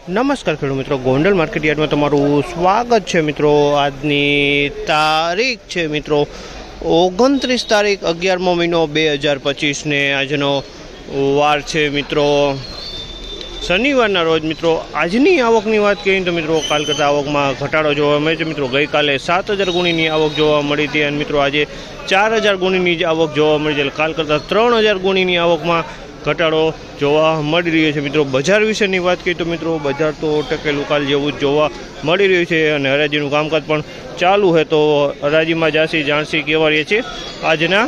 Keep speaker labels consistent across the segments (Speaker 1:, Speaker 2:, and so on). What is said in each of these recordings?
Speaker 1: નમસ્કાર ખેડૂત મિત્રો, ગોંડલ માર્કેટ યાર્ડમાં તમારું સ્વાગત છે મિત્રો। આજની તારીખ છે મિત્રો 29 તારીખ 11મો મહિનો 2025 ને આજનો વાર છે મિત્રો શનિવારના રોજ મિત્રો। આજની આવકની વાત કરીએ તો મિત્રો કાલ કરતાં આવકમાં ઘટાડો જોવા મળે છે મિત્રો। ગઈકાલે 7000 ગુણીની આવક જોવા મળી હતી અને મિત્રો આજે 4000 ગુણીની જ આવક જોવા મળી છે। કાલ કરતાં 3000 ગુણીની આવકમાં ઘટાડો જોવા મળી રહ્યો છે મિત્રો। બજાર વિશેની વાત કરીએ તો મિત્રો બજાર તો ટકેલું કાલ જેવું જ જોવા મળી રહ્યું છે અને હરાજીનું કામકાજ પણ ચાલુ છે। તો હરાજીમાં જાણસી કેવા રહે છે આજના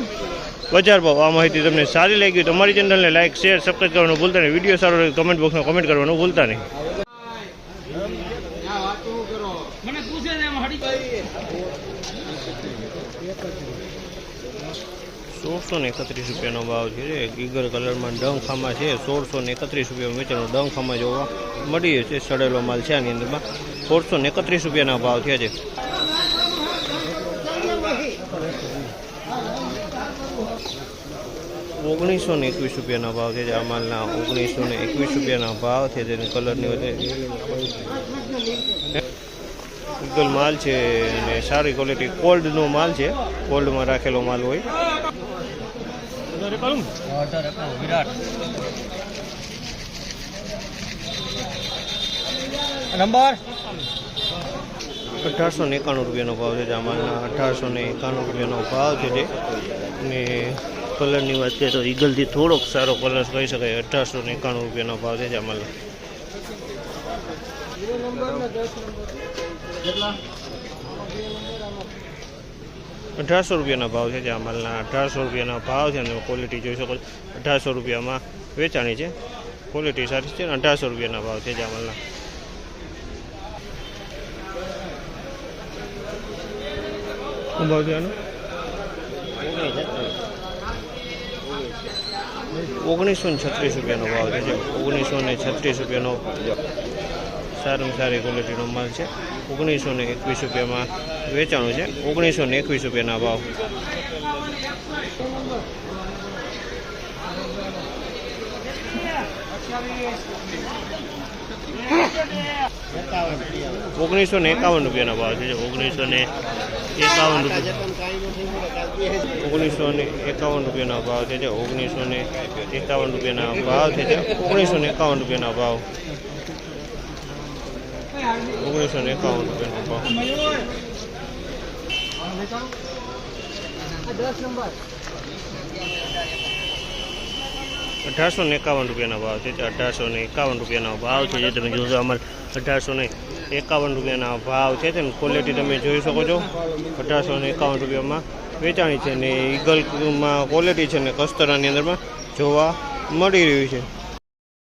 Speaker 1: બજાર ભાવ। આ માહિતી તમને સારી લાગી તો અમારી ચેનલને લાઇક શેર સબસ્ક્રાઈબ કરવાનું ભૂલતા નહીં। વિડીયો સારો લાગે કમેન્ટ બોક્સમાં કમેન્ટ કરવાનું ભૂલતા નહીં। 1631 રૂપિયાનો ભાવ છે। ગીગર કલરમાં ડંગ ખામાં છે 1631 રૂપિયા વેચાણો ડંગ ખામાં જોવા મળી રહ્યો છે। સડેલો માલ છે આની અંદરમાં 1631 રૂપિયાના ભાવ થયા છે। 1921 રૂપિયાના ભાવ છે। આ માલના 1921 રૂપિયાના ભાવ છે। જેની કલરની વધે ગીગલ માલ છે અને સારી ક્વોલિટી કોલ્ડનો માલ છે। કોલ્ડમાં રાખેલો માલ હોય। નંબર 1891 રૂપિયાનો ભાવ છે। આ માલના 1891 રૂપિયાનો ભાવ છે અને કલરની વાત કરીએ તો ઈગલથી થોડોક સારો કલર કહી શકાય। 1891 રૂપિયાનો ભાવ છે આ માલના। 1800 રૂપિયાના ભાવ છે। આ માલના 1800 રૂપિયાના ભાવ છે અને ક્વોલિટી જોઈ શકો 1800 રૂપિયામાં વેચાણી છે। ક્વોલિટી સારી છે। 1800 રૂપિયાના ભાવ છે આ માલના। શું ભાવ છે આનો? 1936 રૂપિયાનો ભાવ છે। 1936 રૂપિયાનો સારામાં સારી ક્વોલિટીનો માલ છે। 1921 રૂપિયામાં વેચાણું છે। 1921 રૂપિયાના ભાવ। 1951 રૂપિયાના ભાવ છે। 1951 રૂપિયાના ભાવ છે। 1951 રૂપિયાના ભાવ છે। 1951 રૂપિયાના ભાવ। 1951 રૂપિયાનો ભાવ। 1851 રૂપિયાના ભાવ છે। 1851 રૂપિયાનો ભાવ છે। જે તમે જોશો અમારે 1851 રૂપિયાના ભાવ છે તેની ક્વોલિટી તમે જોઈ શકો છો। 1851 રૂપિયામાં વેચાણી છે ને ઈગલમાં ક્વોલિટી છે ને કસ્તરાની અંદરમાં જોવા મળી રહ્યું છે।